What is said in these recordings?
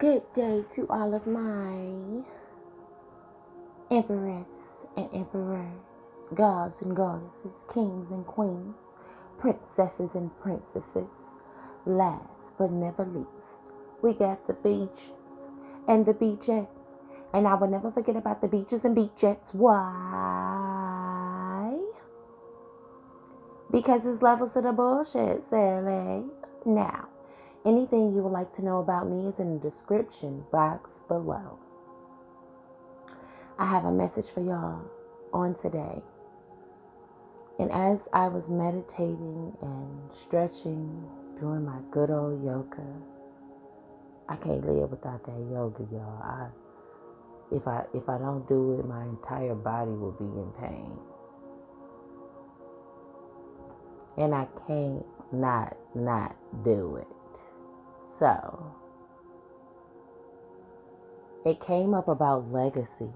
Good day to all of my emperors and emperors, gods and goddesses, kings and queens, princesses and princesses. Last but never least, we got the beaches and the beachettes. And I will never forget about the beaches and beachettes. Why? Because it's levels to the bullshit, Sally. Now, anything you would like to know about me is in the description box below. I have a message for y'all on today. And as I was meditating and stretching, doing my good old yoga, I can't live without that yoga, y'all. If I don't do it, my entire body will be in pain. And I can't not do it. So, it came up about legacy.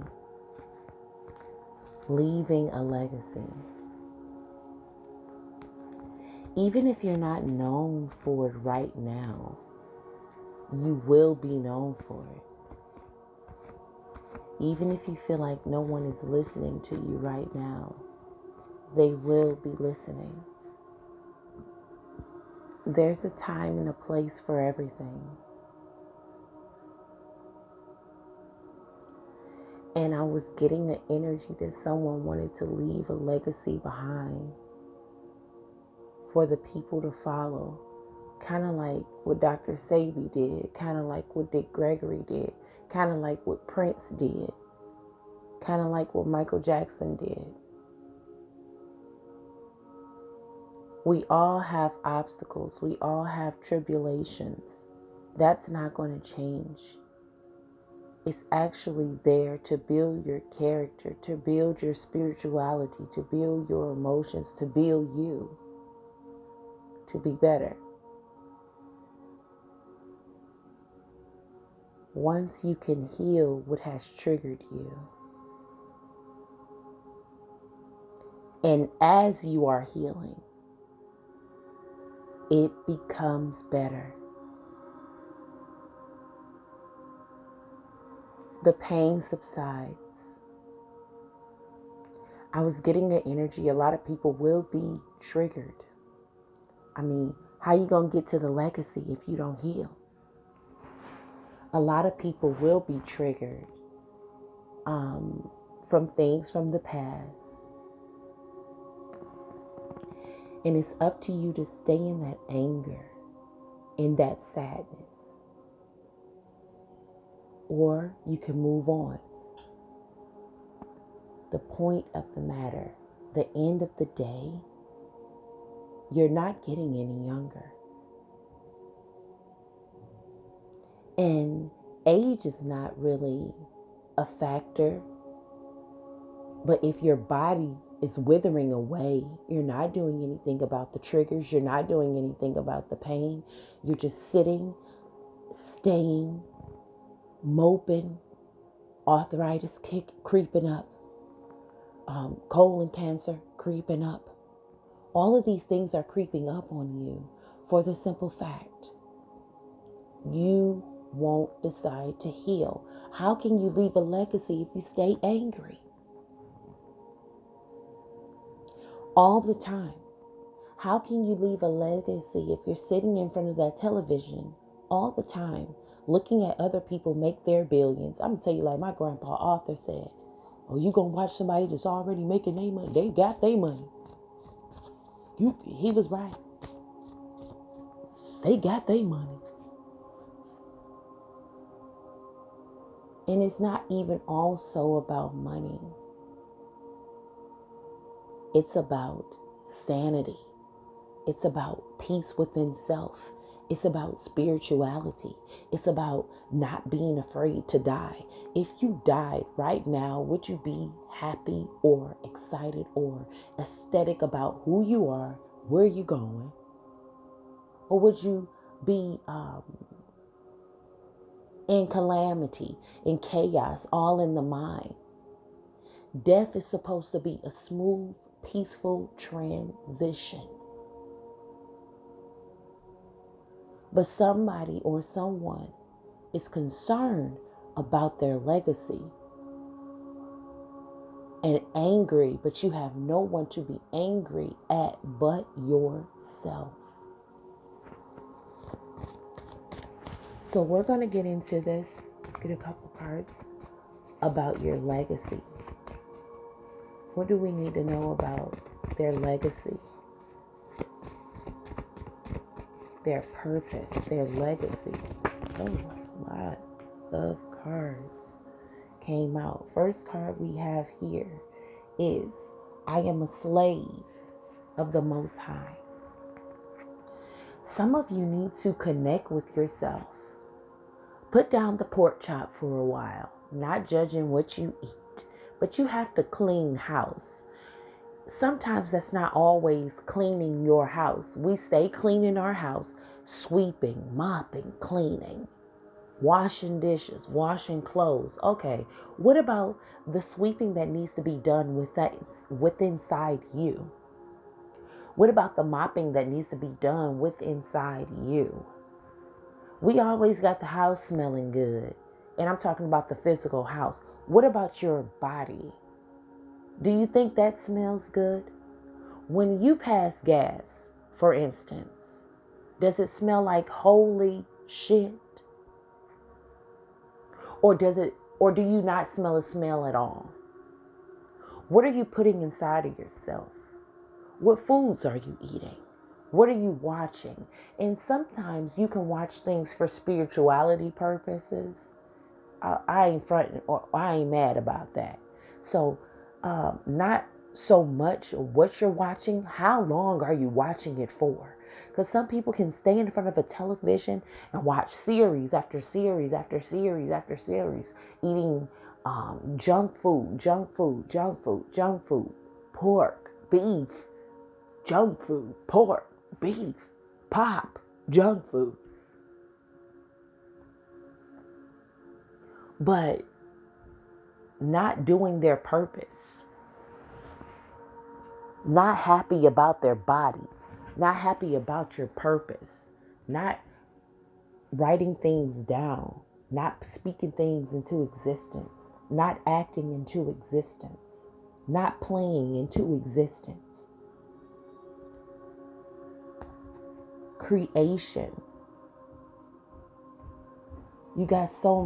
Leaving a legacy. Even if you're not known for it right now, you will be known for it. Even if you feel like no one is listening to you right now, they will be listening. There's a time and a place for everything. And I was getting the energy that someone wanted to leave a legacy behind for the people to follow. Kind of like what Dr. Sabi did. Kind of like what Dick Gregory did. Kind of like what Prince did. Kind of like what Michael Jackson did. We all have obstacles. We all have tribulations. That's not going to change. It's actually there to build your character, to build your spirituality, to build your emotions, to build you to be better. Once you can heal what has triggered you, and as you are healing, it becomes better. The pain subsides. I was getting the energy. A lot of people will be triggered. I mean, how you gonna get to the legacy if you don't heal? A lot of people will be triggered from things from the past. And it's up to you to stay in that anger, in that sadness. Or you can move on. The point of the matter, the end of the day, you're not getting any younger. And age is not really a factor. But if your body is withering away, you're not doing anything about the triggers. You're not doing anything about the pain. You're just sitting, staying, moping, arthritis creeping up, colon cancer creeping up. All of these things are creeping up on you for the simple fact you won't decide to heal. How can you leave a legacy if you stay angry? All the time. How can you leave a legacy if you're sitting in front of that television all the time, looking at other people make their billions? I'm going to tell you like my grandpa Arthur said, oh, you going to watch somebody that's already making their money? They got their money. He was right. They got their money. And it's not even also about money. It's about sanity. It's about peace within self. It's about spirituality. It's about not being afraid to die. If you died right now, would you be happy or excited or ecstatic about who you are, where you're going? Or would you be in calamity, in chaos, all in the mind? Death is supposed to be a smooth, peaceful transition. But somebody or someone is concerned about their legacy and angry, but you have no one to be angry at but yourself. So we're going to get into this, get a couple cards about your legacy. What do we need to know about their legacy? Their purpose, their legacy. Oh, a lot of cards came out. First card we have here is I am a slave of the Most High. Some of you need to connect with yourself. Put down the pork chop for a while. Not judging what you eat, but you have to clean house. Sometimes that's not always cleaning your house. We stay cleaning our house, sweeping, mopping, cleaning, washing dishes, washing clothes. Okay, what about the sweeping that needs to be done with inside you? What about the mopping that needs to be done with inside you? We always got the house smelling good, and I'm talking about the physical house. What about your body? Do you think that smells good? When you pass gas, for instance, does it smell like holy shit? Or do you not smell a smell at all? What are you putting inside of yourself? What foods are you eating? What are you watching? And sometimes you can watch things for spirituality purposes. I ain't fronting or I ain't mad about that. So, not so much what you're watching, how long are you watching it for? Because some people can stay in front of a television and watch series after series after series after series, eating junk food, pork, beef, junk food, pork, beef, pop, junk food. But not doing their purpose, not happy about their body, not happy about your purpose, not writing things down, not speaking things into existence, not acting into existence, not playing into existence. Creation. You got so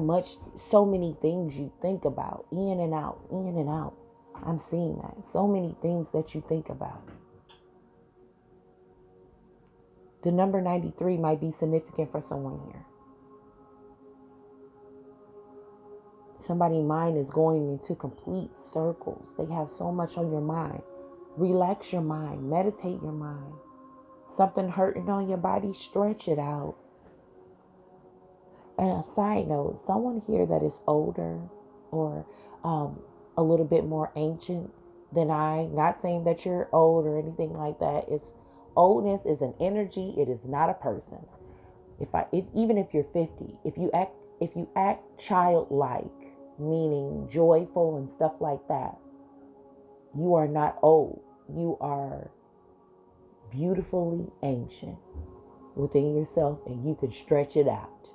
many things you think about, in and out, in and out. I'm seeing that. So many things that you think about. The number 93 might be significant for someone here. Somebody's mind is going into complete circles. They have so much on your mind. Relax your mind. Meditate your mind. Something hurting on your body, stretch it out. And a side note, someone here that is older or a little bit more ancient than I, not saying that you're old or anything like that. Oldness is an energy. It is not a person. Even if you're 50, if you act childlike, meaning joyful and stuff like that, you are not old. You are beautifully ancient within yourself, and you can stretch it out.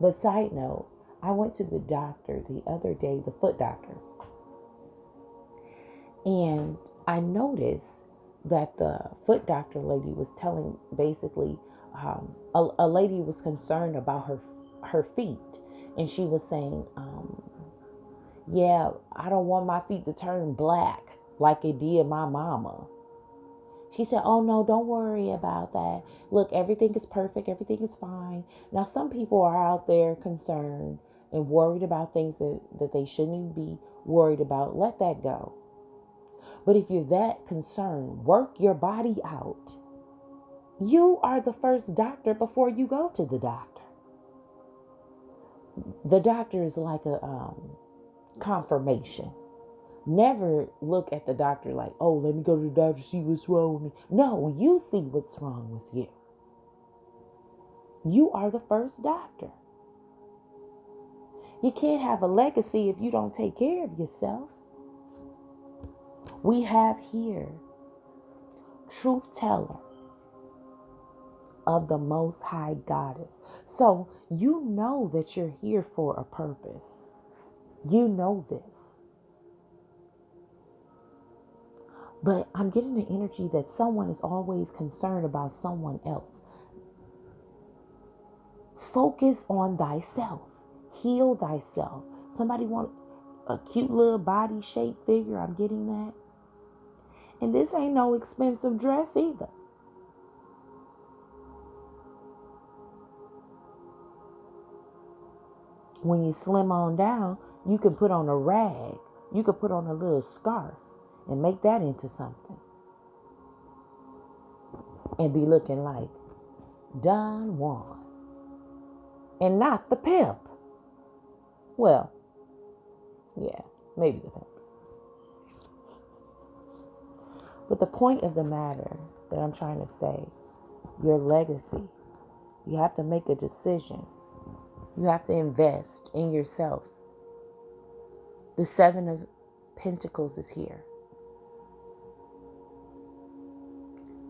But side note, I went to the doctor the other day, the foot doctor, and I noticed that the foot doctor lady was telling, basically, a lady was concerned about her feet, and she was saying, yeah, I don't want my feet to turn black like it did my mama. She said, oh no, don't worry about that. Look, everything is perfect. Everything is fine. Now, some people are out there concerned and worried about things that they shouldn't even be worried about. Let that go. But if you're that concerned, work your body out. You are the first doctor before you go to the doctor. The doctor is like a confirmation. Never look at the doctor like, oh, let me go to the doctor, see what's wrong with me. No, you see what's wrong with you. You are the first doctor. You can't have a legacy if you don't take care of yourself. We have here truth teller, of the Most High Goddess. So you know that you're here for a purpose. You know this. But I'm getting the energy that someone is always concerned about someone else. Focus on thyself. Heal thyself. Somebody want a cute little body shape figure. I'm getting that. And this ain't no expensive dress either. When you slim on down, you can put on a rag. You could put on a little scarf and make that into something. And be looking like Don Juan. And not the pimp. Well, yeah, maybe the pimp. But the point of the matter that I'm trying to say, your legacy, you have to make a decision. You have to invest in yourself. The Seven of Pentacles is here.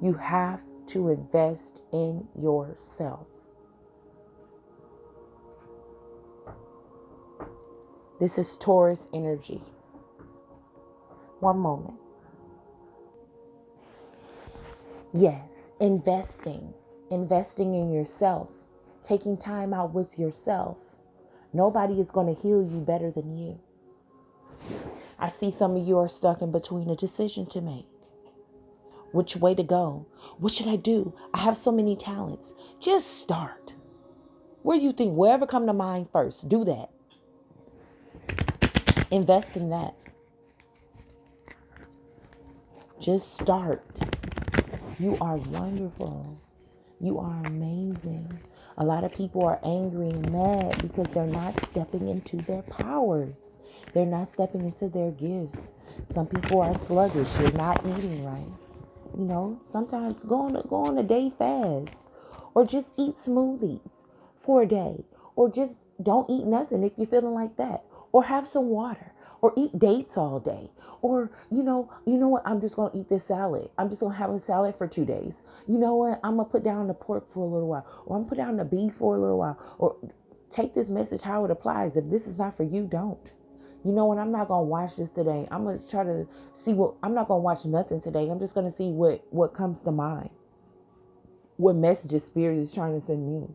You have to invest in yourself. This is Taurus energy. One moment. Yes, investing in yourself, taking time out with yourself. Nobody is going to heal you better than you. I see some of you are stuck in between a decision to make. Which way to go? What should I do? I have so many talents. Just start. Where do you think? Wherever come to mind first, do that. Invest in that. Just start. You are wonderful. You are amazing. A lot of people are angry and mad because they're not stepping into their powers. They're not stepping into their gifts. Some people are sluggish. They're not eating right. You know, sometimes go on a day fast, or just eat smoothies for a day, or just don't eat nothing if you're feeling like that, or have some water, or eat dates all day, or you know what, I'm just gonna eat this salad. I'm just gonna have a salad for 2 days. You know what, I'm gonna put down the pork for a little while, or I'm gonna put down the beef for a little while, or take this message how it applies. If this is not for you, don't. You know what? I'm not going to watch this today. I'm going to try to see I'm not going to watch nothing today. I'm just going to see what comes to mind. What messages Spirit is trying to send me.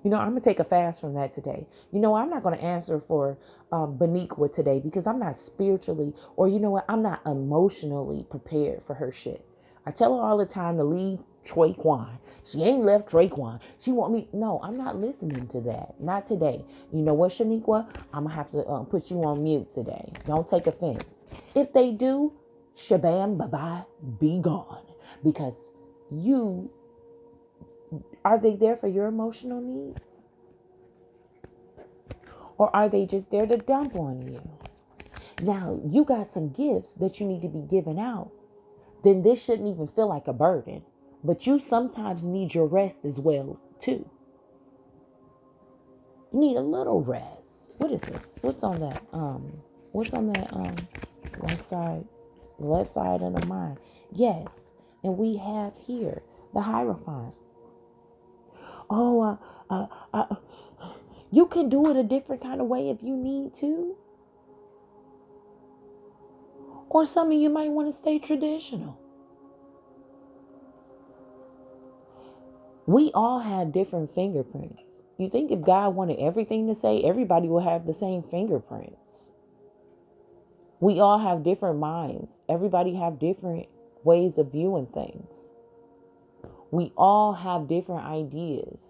You know, I'm going to take a fast from that today. You know, I'm not going to answer for Beniqua today because I'm not spiritually, or you know what? I'm not emotionally prepared for her shit. I tell her all the time to leave Traquan. She ain't left Traquan. She want me. No, I'm not listening to that. Not today. You know what, Shaniqua? I'm going to have to put you on mute today. Don't take offense. If they do, shabam, bye-bye, be gone. Because are they there for your emotional needs? Or are they just there to dump on you? Now, you got some gifts that you need to be giving out. Then this shouldn't even feel like a burden. But you sometimes need your rest as well, too. You need a little rest. What is this? What's on that? Left side? The left side of the mind. Yes. And we have here the Hierophant. Oh, you can do it a different kind of way if you need to. Or some of you might want to stay traditional. We all have different fingerprints. You think if God wanted everything to say, everybody will have the same fingerprints. We all have different minds. Everybody have different ways of viewing things. We all have different ideas.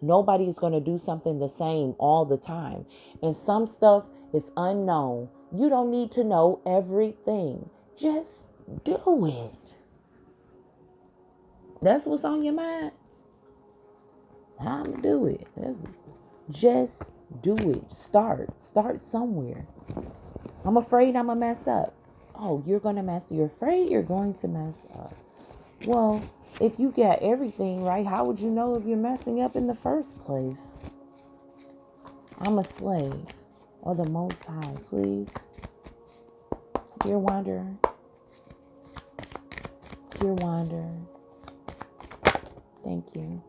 Nobody is going to do something the same all the time. And some stuff is unknown. You don't need to know everything. Just do it. That's what's on your mind. I'm going to do it. Just do it. Start somewhere. I'm afraid I'm going to mess up. Oh, you're going to mess up. You're afraid you're going to mess up. Well, if you got everything right, how would you know if you're messing up in the first place? I'm a slave of the Most High, please. Dear Wanderer. Dear Wanderer. Thank you.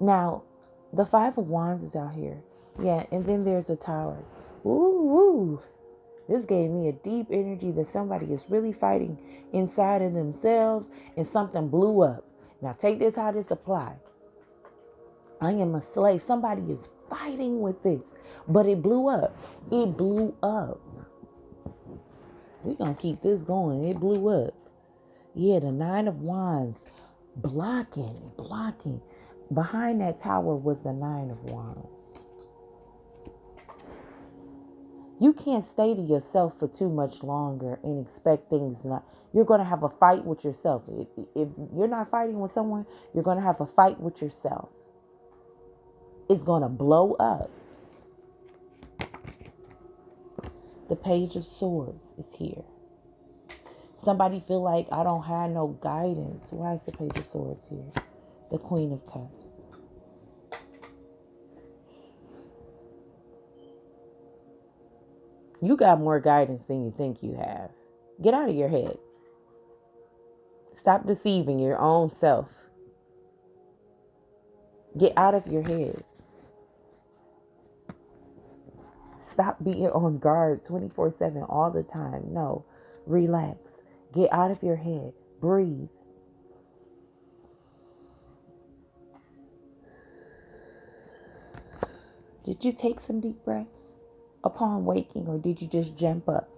Now, the Five of Wands is out here. Yeah, and then there's a Tower. Ooh. This gave me a deep energy that somebody is really fighting inside of themselves and something blew up. Now take this how this applies. I am a slave. Somebody is fighting with this, but it blew up. It blew up. We're going to keep this going. It blew up. Yeah, the Nine of Wands. Blocking. Behind that tower was the Nine of Wands. You can't stay to yourself for too much longer and expect things not. You're going to have a fight with yourself. If you're not fighting with someone, you're going to have a fight with yourself. It's going to blow up. The Page of Swords is here. Somebody feel like I don't have no guidance. Why is the Page of Swords here? The Queen of Cups. You got more guidance than you think you have. Get out of your head. Stop deceiving your own self. Get out of your head. Stop being on guard 24/7 all the time. No, relax. Get out of your head. Breathe. Did you take some deep breaths upon waking, or did you just jump up?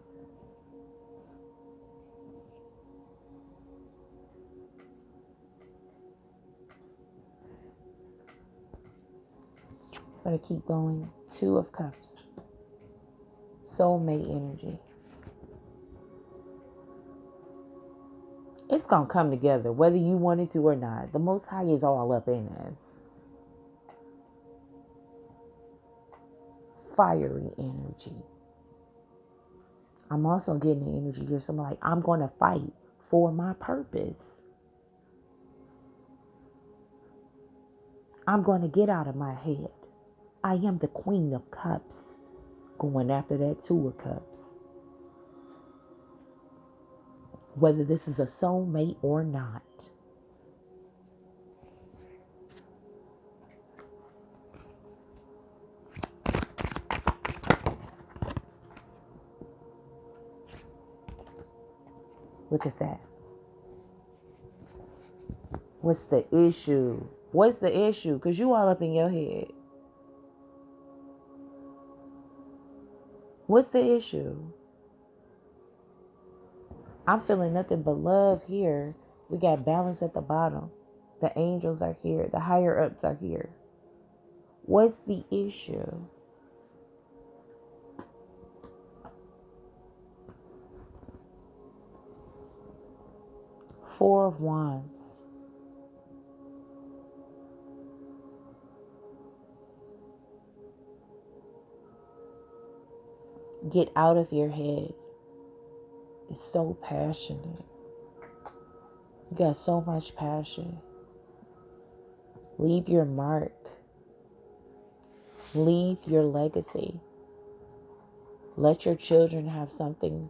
I'm going to keep going. Two of Cups. Soulmate energy. It's going to come together, whether you want it to or not. The Most High is all up in us. Fiery energy. I'm also getting the energy here. Something like, I'm going to fight for my purpose. I'm going to get out of my head. I am the Queen of Cups. Going after that Two of Cups. Whether this is a soulmate or not. Look at that. What's the issue? What's the issue? Because you all up in your head. What's the issue? I'm feeling nothing but love here. We got balance at the bottom. The angels are here. The higher ups are here. What's the issue? Four of Wands. Get out of your head. It's so passionate. You got so much passion. Leave your mark. Leave your legacy. Let your children have something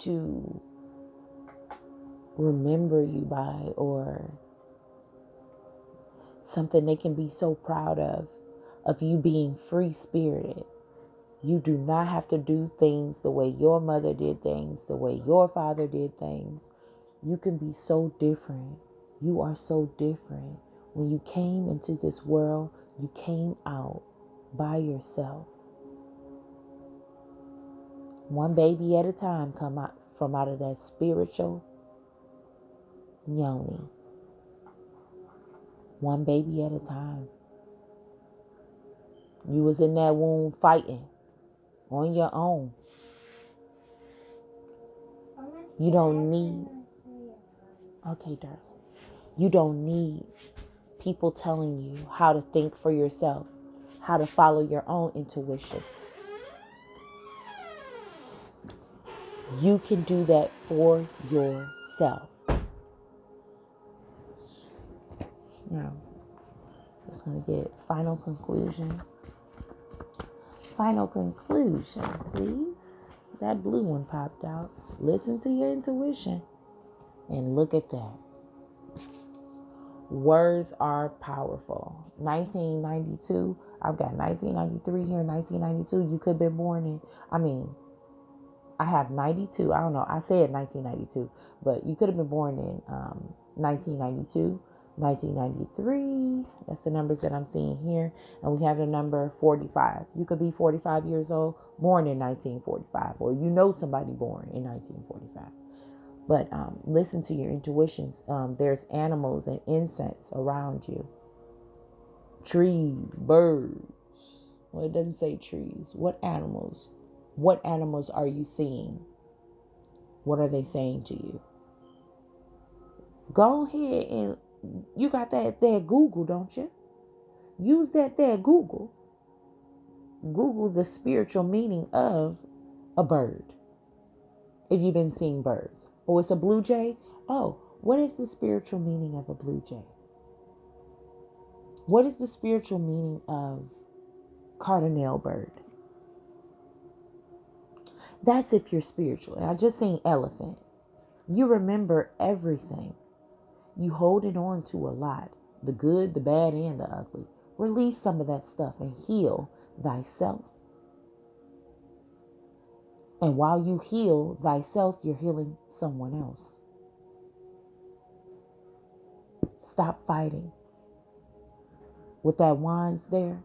to remember you by, or something they can be so proud of you being free-spirited. You do not have to do things the way your mother did things, the way your father did things. You can be so different. You are so different. When you came into this world, you came out by yourself. One baby at a time come out from out of that spiritual yoni. One baby at a time. You was in that womb fighting on your own. You don't need, okay, darling. You don't need people telling you how to think for yourself, how to follow your own intuition. You can do that for yourself. Now, just going to get final conclusion. Final conclusion, please. That blue one popped out. Listen to your intuition. And look at that. Words are powerful. 1992. I've got 1993 here, 1992. You could have been born in, I have 92. I don't know. I said 1992, but you could have been born in 1992, 1993. That's the numbers that I'm seeing here. And we have the number 45. You could be 45 years old, born in 1945, or you know somebody born in 1945. But listen to your intuitions. There's animals and insects around you. Trees, birds. Well, it doesn't say trees. What animals? What animals are you seeing? What are they saying to you? Go ahead and you got that there Google, don't you? Use that there Google. Google the spiritual meaning of a bird. If you've been seeing birds. Oh, it's a blue jay? Oh, what is the spiritual meaning of a blue jay? What is the spiritual meaning of cardinal bird? That's if you're spiritual. And I just seen elephant. You remember everything. You holding on to a lot. The good, the bad, and the ugly. Release some of that stuff and heal thyself. And while you heal thyself, you're healing someone else. Stop fighting. With that wands there,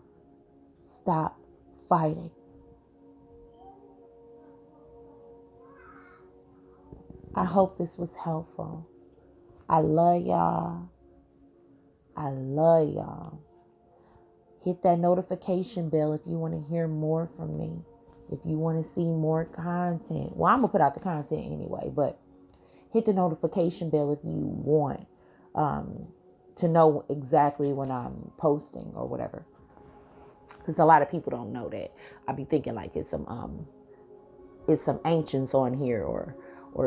stop fighting. I hope this was helpful. I love y'all. I love y'all. Hit that notification bell if you want to hear more from me. If you want to see more content. Well, I'm going to put out the content anyway, but hit the notification bell if you want to know exactly when I'm posting or whatever. Because a lot of people don't know that. I be thinking like it's some ancients on here or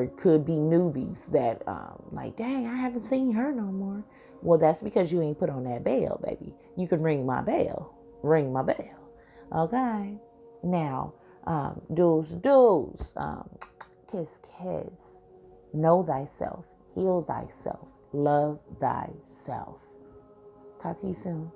it could be newbies that like, dang, I haven't seen her no more. Well, that's because you ain't put on that bell, baby. You can ring my bell. Ring my bell. Okay. Now, dudes, kiss, kiss. Know thyself. Heal thyself. Love thyself. Talk to you soon.